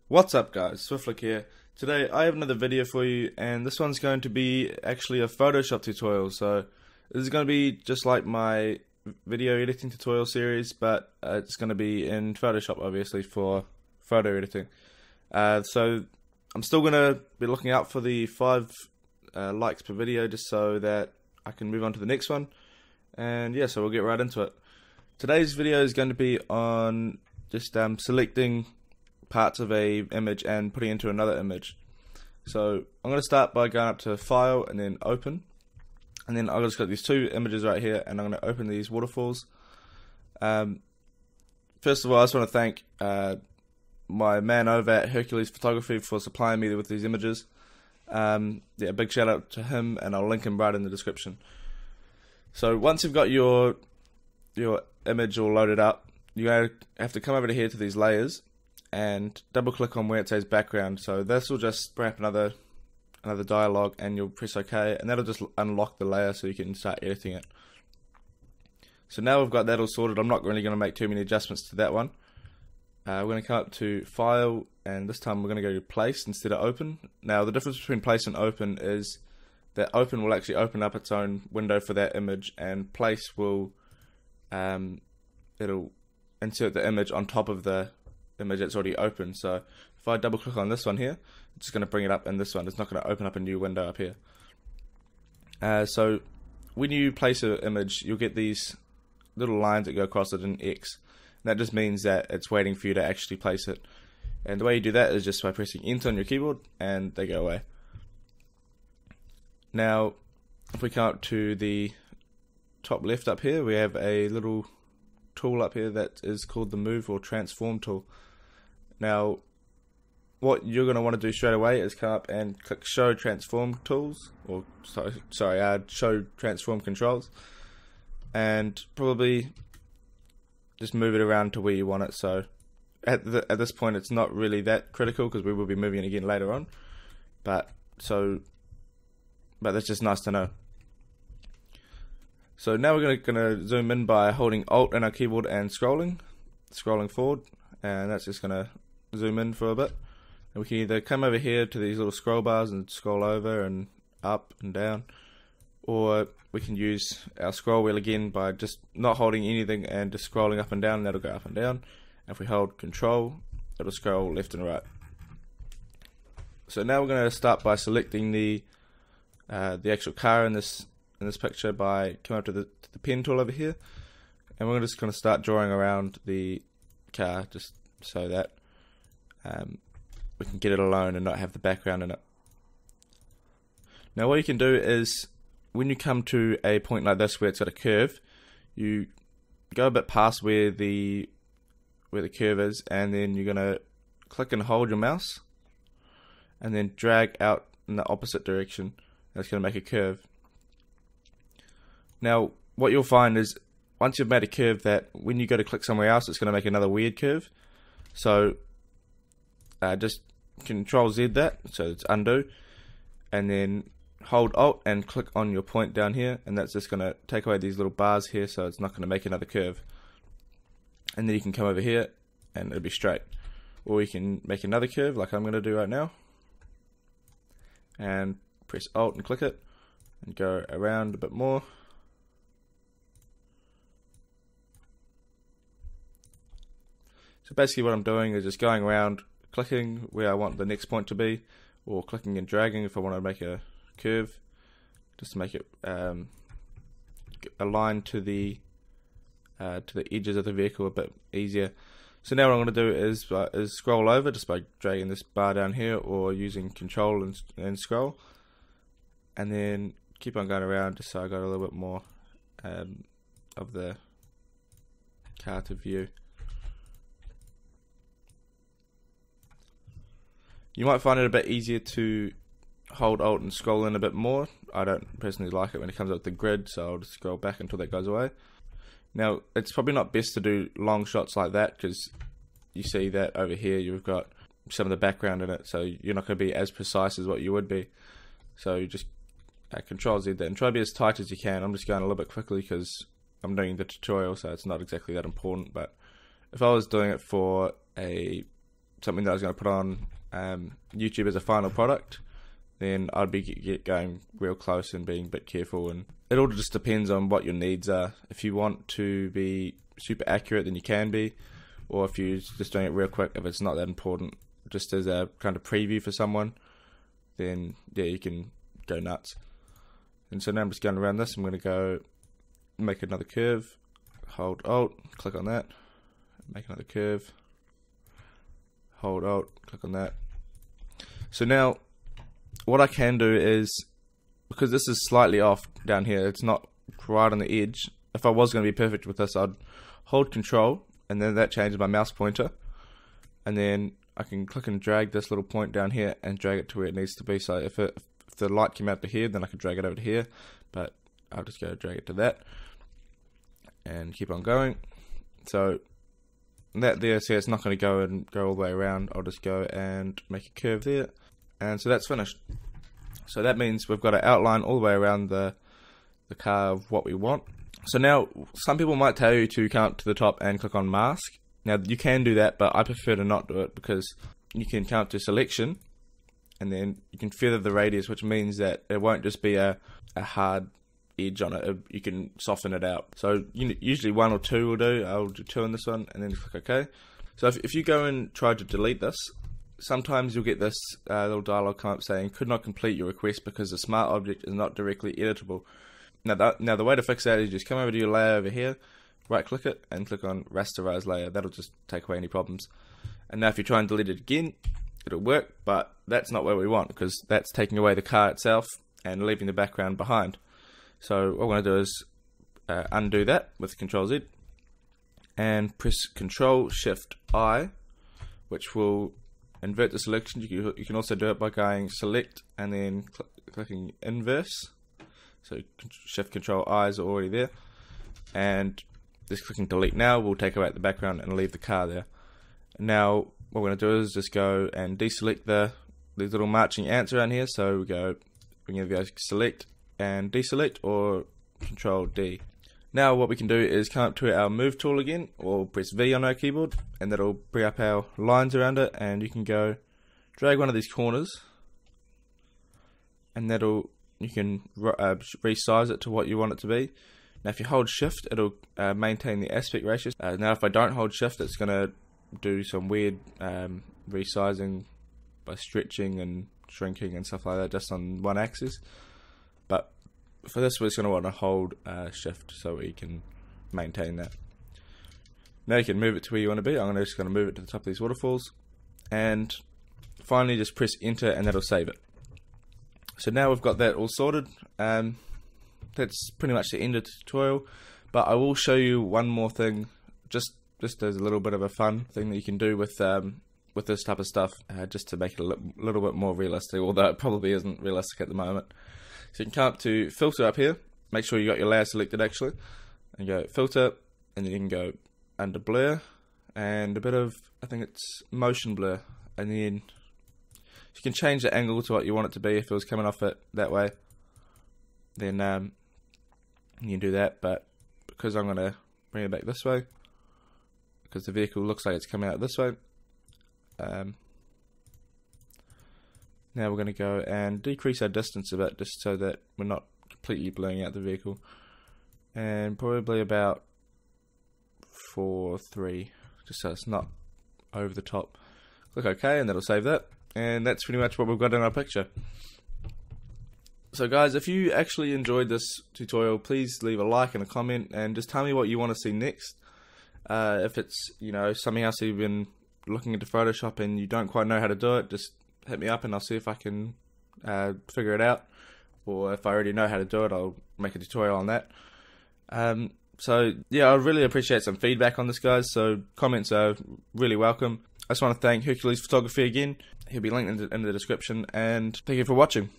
What's up guys, Swiftflikk here. Today I have another video for you, and this one's going to be actually a Photoshop tutorial. So this is going to be just like my video editing tutorial series, but it's going to be in Photoshop obviously for photo editing. So I'm still going to be looking out for the 5 likes per video just so that I can move on to the next one. And yeah, so we'll get right into it. Today's video is going to be on just selecting parts of a image and putting it into another image. So I'm going to start by going up to File and then Open, and then I've just got these 2 images right here, and I'm going to open these waterfalls. First of all, I just want to thank my man over at Hercules Photography for supplying me with these images. Yeah, big shout out to him, and I'll link him right in the description. So once you've got your image all loaded up, you have to come over to here to these layers and double click on where it says background. So this will just bring up another dialog, and you'll press OK, and that'll just unlock the layer so you can start editing it. So now we've got that all sorted. I'm not really going to make too many adjustments to that one. We're going to come up to File, and this time we're going to go to Place instead of Open. Now the difference between Place and Open is that Open will actually open up its own window for that image, and Place will it'll insert the image on top of the image that's already open. So if I double click on this one here, it's just going to bring it up in this one. It's not going to open up a new window up here. So when you place an image, you'll get these little lines that go across it in X. And that just means that it's waiting for you to actually place it. And the way you do that is just by pressing Enter on your keyboard, and they go away. Now if we come up to the top left up here, we have a little tool up here that is called the Move or Transform tool. Now what you're going to want to do straight away is come up and click Show Transform Tools, or Show Transform Controls, and probably just move it around to where you want it. So at this point it's not really that critical because we will be moving it again later on, but that's just nice to know. So now we're going to zoom in by holding Alt on our keyboard and scrolling forward, and that's just going to zoom in for a bit. And we can either come over here to these little scroll bars and scroll over and up and down, or we can use our scroll wheel again by just not holding anything and just scrolling up and down, and that'll go up and down. And if we hold Control, it'll scroll left and right. So now we're going to start by selecting the actual car in this picture by coming up to the pen tool over here, and we're just going to start drawing around the car just so that we can get it alone and not have the background in it. Now what you can do is, when you come to a point like this where it's got a curve, you go a bit past where the curve is, and then you're going to click and hold your mouse and then drag out in the opposite direction. That's going to make a curve. Now what you'll find is, once you've made a curve, that when you go to click somewhere else, it's going to make another weird curve. So just Control Z that, so it's undo, and then hold Alt and click on your point down here, and that's just going to take away these little bars here, so it's not going to make another curve. And then you can come over here and it'll be straight, or you can make another curve like I'm going to do right now, and press Alt and click it and go around a bit more. So basically what I'm doing is just going around, clicking where I want the next point to be, or clicking and dragging if I want to make a curve, just to make it align to the edges of the vehicle a bit easier. So now what I'm going to do is scroll over just by dragging this bar down here, or using Control and scroll, and then keep on going around just so I got a little bit more of the car to view. You might find it a bit easier to hold Alt and scroll in a bit more. I don't personally like it when it comes up with the grid, so I'll just scroll back until that goes away. Now it's probably not best to do long shots like that, because you see that over here you've got some of the background in it, so you're not going to be as precise as what you would be. So you just Control Z that and try to be as tight as you can. I'm just going a little bit quickly because I'm doing the tutorial, so it's not exactly that important. But if I was doing it for something that I was going to put on YouTube as a final product, then I'd be going real close and being a bit careful. And it all just depends on what your needs are. If you want to be super accurate, then you can be, or if you're just doing it real quick, if it's not that important, just as a kind of preview for someone, then yeah, you can go nuts. And so now I'm just going around this. I'm going to go make another curve, hold Alt, click on that, make another curve, hold Alt, click on that. So now what I can do is, because this is slightly off down here, it's not right on the edge. If I was going to be perfect with this, I'd hold Control, and then that changes my mouse pointer, and then I can click and drag this little point down here and drag it to where it needs to be. So if the light came out to here, then I could drag it over to here, but I'll just go drag it to that and keep on going. So that there, see, it's not going to go all the way around. I'll just go and make a curve there, and so that's finished. So that means we've got an outline all the way around the car of what we want. So now some people might tell you to come up to the top and click on mask. Now you can do that, but I prefer to not do it, because you can come up to selection and then you can feather the radius, which means that it won't just be a hard edge on it. You can soften it out. So usually 1 or 2 will do. I'll do 2 on this one and then click OK. So if you go and try to delete this, sometimes you'll get this little dialog come up saying could not complete your request because the smart object is not directly editable. Now the way to fix that is just come over to your layer over here, right click it and click on rasterize layer. That'll just take away any problems. And now if you try and delete it again, it'll work, but that's not what we want, because that's taking away the car itself and leaving the background behind. So what we're going to do is undo that with Control Z and press Control Shift I, which will invert the selection. You can also do it by going select and then clicking inverse. So Shift Control I is already there, and just clicking delete now will take away the background and leave the car there. Now what we're going to do is just go and deselect these little marching ants around here. So we're going to go select and deselect, or Control D. Now what we can do is come up to our move tool again, or press V on our keyboard, and that'll bring up our lines around it, and you can go drag one of these corners, and you can resize it to what you want it to be. Now if you hold shift, it'll maintain the aspect ratio. Now if I don't hold shift, it's going to do some weird resizing by stretching and shrinking and stuff like that just on one axis. But for this, we're just going to want to hold shift so we can maintain that. Now you can move it to where you want to be. I'm just going to move it to the top of these waterfalls, and finally just press enter and that'll save it. So now we've got that all sorted. That's pretty much the end of the tutorial, but I will show you one more thing, just as a little bit of a fun thing that you can do with this type of stuff, just to make it a little bit more realistic, although it probably isn't realistic at the moment. So you can come up to filter up here, make sure you got your layer selected actually, and go filter, and then you can go under blur and a bit of, I think it's motion blur, and then you can change the angle to what you want it to be. If it was coming off it that way, then you can do that, but because I'm going to bring it back this way, because the vehicle looks like it's coming out this way, now we're going to go and decrease our distance a bit, just so that we're not completely blowing out the vehicle, and probably about 4:3, just so it's not over the top. Click OK and that'll save that, and that's pretty much what we've got in our picture. So guys, if you actually enjoyed this tutorial, please leave a like and a comment, and just tell me what you want to see next. If it's something else you've been looking into Photoshop and you don't quite know how to do it, just hit me up and I'll see if I can figure it out, or if I already know how to do it, I'll make a tutorial on that. So yeah, I really appreciate some feedback on this, guys, so comments are really welcome. I just want to thank Hercules Photography again. He'll be linked in the description, and thank you for watching.